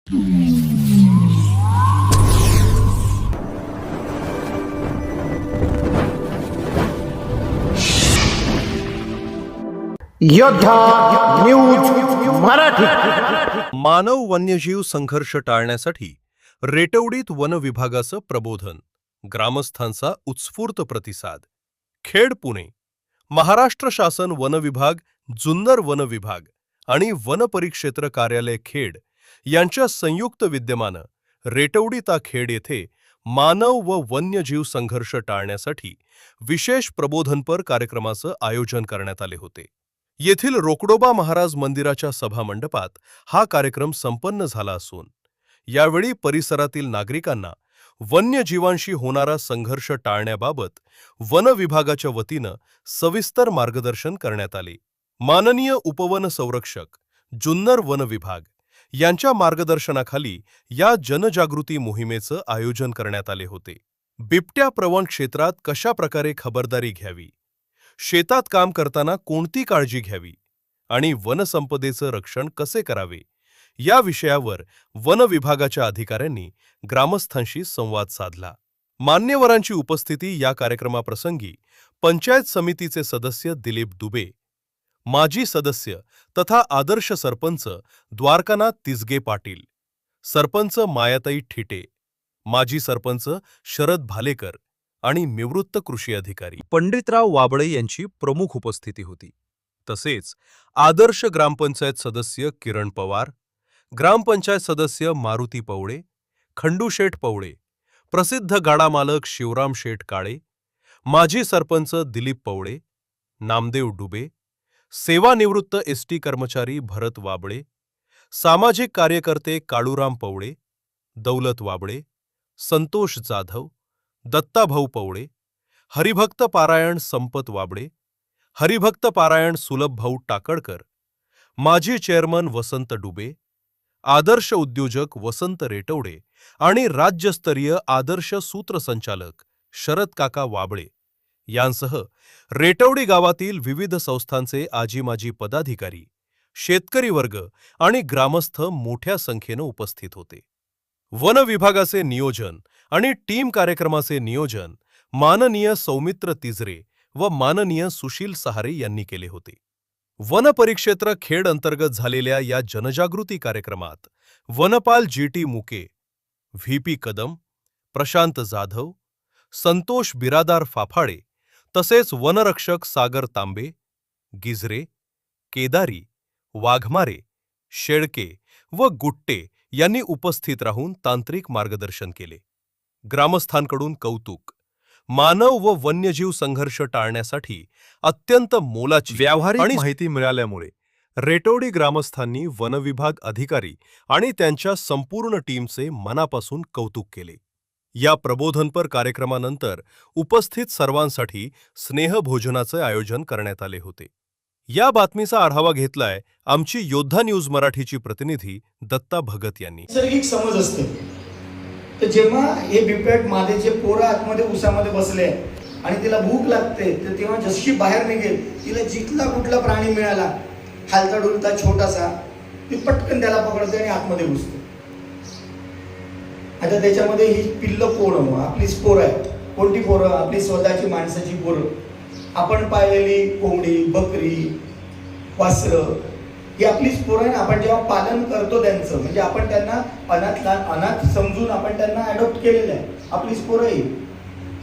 योद्धा न्यूज मराठी. मानव वन्यजीव संघर्ष टाळण्यासाठी रेटवडीत वन विभागाचं प्रबोधन, ग्रामस्थांचा उत्स्फूर्त प्रतिसाद. खेड, पुणे. महाराष्ट्र शासन वन विभाग, जुन्नर वन विभाग आणि वन परिक्षेत्र कार्यालय खेड यांच्या संयुक्त विद्यमानं रेटवडी ता खेड येथे मानव व वन्यजीव संघर्ष टाळण्यासाठी विशेष प्रबोधनपर कार्यक्रमाचं आयोजन करण्यात आले होते. येथील रोकडोबा महाराज मंदिराच्या सभामंडपात हा कार्यक्रम संपन्न झाला असून यावेळी परिसरातील नागरिकांना वन्यजीवांशी होणारा संघर्ष टाळण्याबाबत वन विभागाच्या वतीनं सविस्तर मार्गदर्शन करण्यात आले. माननीय उपवन संरक्षक, जुन्नर वन विभाग यांच्या मार्गदर्शनाखाली या जनजागृती मोहिमेचं आयोजन करण्यात आले होते. बिबट्या प्रवण क्षेत्रात कशा प्रकारे खबरदारी घ्यावी, शेतात काम करताना कोणती काळजी घ्यावी आणि वनसंपदेचं रक्षण कसे करावे या विषयावर वन विभागाच्या अधिकाऱ्यांनी ग्रामस्थांशी संवाद साधला. मान्यवरांची उपस्थिती या कार्यक्रमाप्रसंगी पंचायत समितीचे सदस्य दिलीप दुबे, माजी सदस्य तथा आदर्श सरपंच द्वारकानाथ तिसगे पाटील, सरपंच मायाताई ठिटे, माजी सरपंच शरद भालेकर आणि निवृत्त कृषी अधिकारी पंडितराव वाबळे यांची प्रमुख उपस्थिती होती. तसेच आदर्श ग्रामपंचायत सदस्य किरण पवार, ग्रामपंचायत सदस्य मारुती पवळे, खंडूशेठ पवळे, प्रसिद्ध गाडा मालक शिवराम शेठ काळे, माजी सरपंच दिलीप पवळे, नामदेव डुबे, सेवानिवृत्त एसटी कर्मचारी भरत वाबळे, सामाजिक कार्यकर्ते काळूराम पवळे, दौलत वाबळे, संतोष जाधव, दत्ताभाऊ पवळे, हरिभक्त पारायण संपत वाबळे, हरिभक्त पारायण सुलभभाऊ टाकळकर, माजी चेअरमन वसंत डुबे, आदर्श उद्योजक वसंत रेटवडे आणि राज्यस्तरीय आदर्श सूत्रसंचालक शरद काका वाबळे यांसह रेटवडी गावातील विविध संस्थांचे आजी-माजी पदाधिकारी, शेतकरी वर्ग आणि ग्रामस्थ मोठ्या संख्येनं उपस्थित होते. वन विभागाचे नियोजन आणि टीम कार्यक्रमाचे नियोजन माननीय सौमित्र तिजरे व माननीय सुशील सहारे यांनी केले होते. वन परिक्षेत्र खेड अंतर्गत झालेल्या या जनजागृती कार्यक्रमात वनपाल जी.टी. मुके, व्ही.पी. कदम, प्रशांत जाधव, संतोष बिरादार फाफाडे तसेच वनरक्षक सागर तांबे, गिजरे, केदारी, वाघमारे, शेळके व गुट्टे यांनी उपस्थित राहून तांत्रिक मार्गदर्शन केले. ग्रामस्थांकडून कौतुक. मानव व वन्यजीव संघर्ष टाळण्यासाठी अत्यंत मोलाची व्यावहारिक माहिती मिळाल्यामुळे रेटवडी ग्रामस्थांनी वनविभाग अधिकारी आणि त्यांच्या संपूर्ण टीमचे मनापासून कौतुक केले. या प्रबोधनपर कार्यक्रमानंतर उपस्थित सर्वांसाठी स्नेहभोजनाचे आयोजन करण्यात आले होते. या बातमीचा आढावा घेतलाय आमची योद्धा न्यूज मराठीची प्रतिनिधी दत्ता भगत यांनी. नैसर्गिक समज असते तर जेव्हा हे बिबट्या मादेचे पोरं आतमध्ये उसामध्ये बसले आणि तिला भूक लागते तर तेव्हा जशी बाहेर निघेल तिला जिथला कुठला प्राणी मिळाला हालता डुलता छोटासा ती पटकन त्याला पकडते आणि आतमध्ये घुसते. आता त्याच्यामध्ये ही पिल्ल पोरं आपली पोरं आहे. कोणती पोरं? आपली स्वतःची माणसाची पोरं. आपण पाळलेली कोंबडी, बकरी, वासरं ही आपलीच पोरं. आपण जेव्हा पालन करतो त्यांचं म्हणजे आपण त्यांना अनाथ समजून आपण त्यांना अडॉप्ट केलेलं आहे. आपलीच पोरं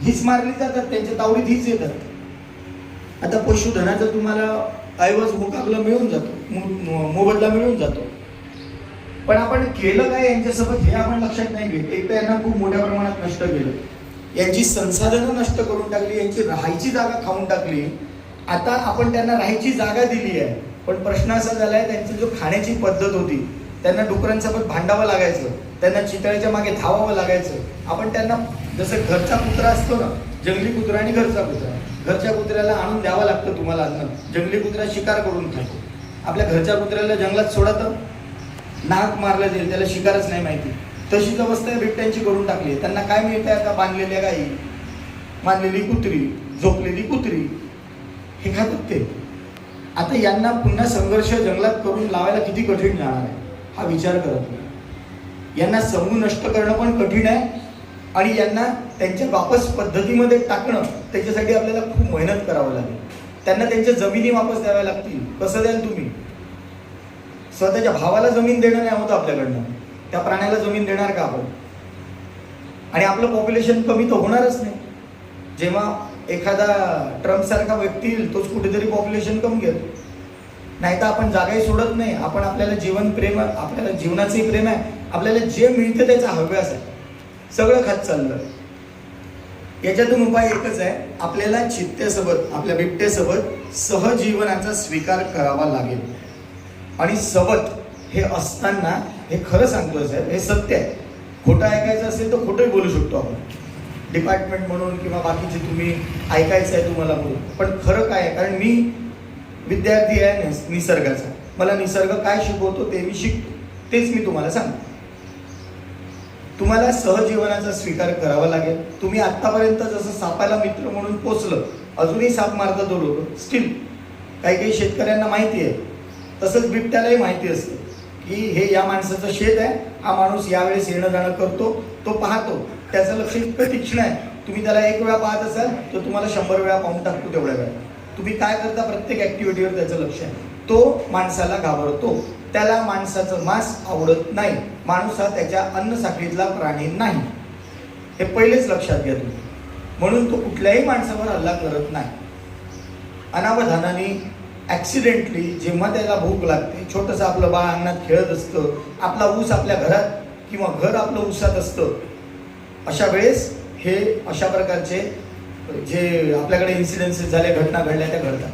हीच मारली जातात, त्यांच्या तावडीत हीच येतात. आता पशुधनाचा तुम्हाला ऐवज मुकाबला मिळून जातो, मोबदला मिळून जातो. पण आपण केलं काय यांच्यासोबत हे आपण लक्षात नाही घेत. एक तर यांना खूप मोठ्या प्रमाणात नष्ट केलं, यांची संसाधनं नष्ट करून टाकली, यांची राहायची जागा खाऊन टाकली. आता आपण त्यांना राहायची जागा दिली आहे पण प्रश्न असा झालाय त्यांची जो खाण्याची पद्धत होती, त्यांना डुकरांसोबत भांडावं लागायचं, त्यांना चितळ्याच्या मागे धावावं लागायचं. आपण त्यांना जसं घरचा कुत्रा असतो ना, जंगली कुत्रा आणि घरचा कुत्रा. घरच्या कुत्र्याला आणून द्यावं लागतं तुम्हाला अन्न, जंगली कुत्रा शिकार करून खातो. आपल्या घरच्या कुत्र्याला जंगलात सोडा तर नाक मारलं जाईल, त्याला शिकारच नाही माहिती. तशीच अवस्था बिबट्यांची करून टाकली. त्यांना काय मिळतंय आता? बांधलेल्या गायी, बांधलेली कुत्री, झोपलेली कुत्री हे खातात ते. आता यांना पुन्हा संघर्ष जंगलात करून लावायला किती कठीण जाणार आहे हा विचार करत नाही. यांना समूह नष्ट करणं पण कठीण आहे आणि यांना त्यांच्या वापस पद्धतीमध्ये टाकणं त्याच्यासाठी आपल्याला खूप मेहनत करावं लागेल. त्यांना त्यांच्या जमिनी वापस द्याव्या लागतील. कसं द्याल तुम्ही? स्वतःच्या भावाला जमीन देणं नाही होतं आपल्याकडनं, त्या प्राण्याला जमीन देणार का आपण? आणि आपलं पॉप्युलेशन कमी तर होणारच नाही. जेव्हा एखादा ट्रम्प सारखा व्यक्ती येईल तोच कुठेतरी पॉप्युलेशन कमी घेतो. नाही तर आपण जागाही सोडत नाही. आपण आपल्याला जीवन प्रेम, आपल्याला जीवनाचंही प्रेम आहे, आपल्याला जे मिळतं त्याचा हव्यास आहे, सगळं खात चाललं. याच्यातून उपाय एकच आहे, आपल्याला चित्तेसोबत, आपल्या बिबटेसोबत सहजीवनाचा स्वीकार करावा लागेल. आणि सोबत हे असताना, हे खरं सांगतोय साहेब, हे सत्य आहे. खोटं ऐकायचं असेल तर खोटंही बोलू शकतो आपण, डिपार्टमेंट म्हणून किंवा बाकीचे तुम्ही ऐकायचं आहे तुम्हाला बोलू. पण खरं काय आहे, कारण मी विद्यार्थी आहे निसर्गाचा, मला निसर्ग काय शिकवतो ते मी शिकतो, तेच मी तुम्हाला सांगतो. तुम्हाला सहजीवनाचा स्वीकार करावा लागेल. तुम्ही आत्तापर्यंत जसं सापाला मित्र म्हणून पोचलं, अजूनही साप मारतात तो लोक स्टील. काही काही शेतकऱ्यांना माहिती आहे, तसंच बिबट्यालाही माहिती असतं की हे या माणसाचं शेत आहे, हा माणूस यावेळेस येणं जाणं करतो, तो पाहतो, त्याचं लक्ष इतकं तीक्ष्ण आहे. तुम्ही त्याला एक वेळा पाहत असाल तर तुम्हाला 100 वेळा पाहून टाकतो तेवढ्या वेळा. तुम्ही काय करता, प्रत्येक ॲक्टिव्हिटीवर त्याचं लक्ष आहे. तो माणसाला घाबरतो, त्याला माणसाचं मांस आवडत नाही. माणूस हा त्याच्या अन्न साखळीतला प्राणी नाही, हे पहिलेच लक्षात घ्या तुम्ही. म्हणून तो कुठल्याही माणसावर हल्ला करत नाही. अनावधानाने ॲक्सिडेंटली जेव्हा त्याला भूक लागते, छोटंसं आपलं बाळ अंगणात खेळत असतं, आपला ऊस आपल्या घरात किंवा घर आपलं ऊसात असतं, अशा वेळेस हे अशा प्रकारचे जे आपल्याकडे इन्सिडेन्सेस झाले, घटना घडल्या, त्या घडतात.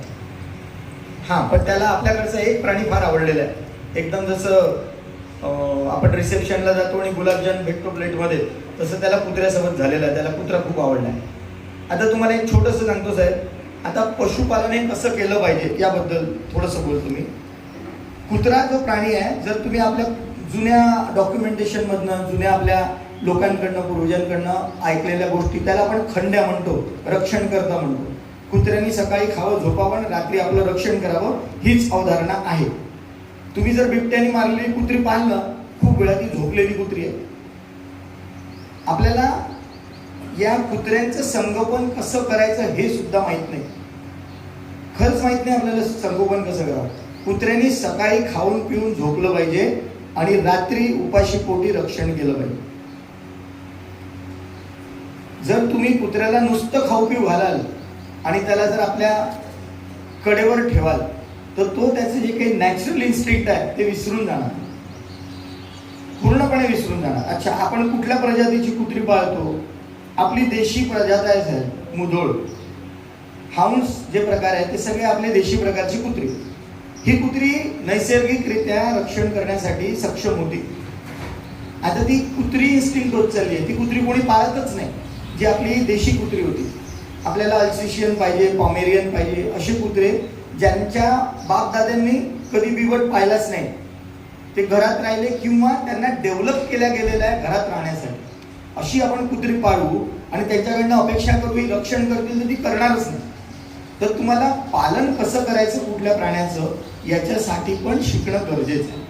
हां, पण त्याला आपल्याकडचं एक प्राणी फार आवडलेला आहे. एकदम जसं आपण रिसेप्शनला जातो आणि गुलाबजाम भेटतो प्लेटमध्ये, तसं त्याला कुत्र्यासोबत झालेलं आहे. त्याला कुत्रा खूप आवडला आहे. आता तुम्हाला एक छोटंसं सांगतो साहेब, आता पशुपालन हे कसं केलं पाहिजे याबद्दल थोडंसं बोलतो मी. कुत्रा जो प्राणी आहे, जर तुम्ही आपल्या जुन्या डॉक्युमेंटेशनमधनं, जुन्या आपल्या लोकांकडनं, पूर्वजांकडनं ऐकलेल्या गोष्टी, त्याला आपण खंड्या म्हणतो, रक्षणकर्ता म्हणतो. कुत्र्यांनी सकाळी खावं, झोपावं, रात्री आपलं रक्षण करावं, हीच अवधारणा आहे. तुम्ही जर बिबट्याने मारलेली कुत्री पाहिलं, खूप वेळा ती झोपलेली कुत्री आहे. आपल्याला या कुत्र्यांचं संगोपन कसं करायचं हे सुद्धा माहीत नाही. खरंच माहीत नाही आपल्याला संगोपन कसं करावं. कुत्र्यांनी सकाळी खाऊन पिऊन झोपलं पाहिजे आणि रात्री उपाशी पोटी रक्षण केलं पाहिजे. जर तुम्ही कुत्र्याला नुसतं खाऊ पिऊ घालाल आणि त्याला जर आपल्या कडेवर ठेवाल, तर तो त्याचे जे काही नॅचरल इन्स्टिंक्ट आहे ते विसरून जाणार, पूर्णपणे विसरून जाणार. अच्छा, आपण कुठल्या प्रजातीची कुत्री पाळतो? आपली देशी प्रजात आहे साहेब, मुधोळ, हाऊंस जे प्रकार आहे ते सगळे आपले देशी प्रकारची कुत्री. ही कुत्री नैसर्गिकरित्या रक्षण करण्यासाठी सक्षम होती. आता ती कुत्री इन्स्टिंक्ट होत चालली आहे. ती कुत्री कोणी पाळतच नाही, जी आपली देशी कुत्री होती. आपल्याला अल्सेशियन पाहिजे, पॉमेरियन पाहिजे, असे कुत्रे ज्यांच्या बापदाद्यांनी कधी बिबट पाहिलाच नाही, ते घरात राहिले किंवा त्यांना डेव्हलप केल्या गेलेल्या आहे घरात राहण्यासाठी, अशी आपण कुत्री पाळू आणि त्यांच्याकडनं अपेक्षा करू ही रक्षण करतील, तर ती करणारच नाही. तर तुम्हाला पालन कसं करायचं कुठल्या प्राण्याचं याच्यासाठी पण शिकणं गरजेचं आहे.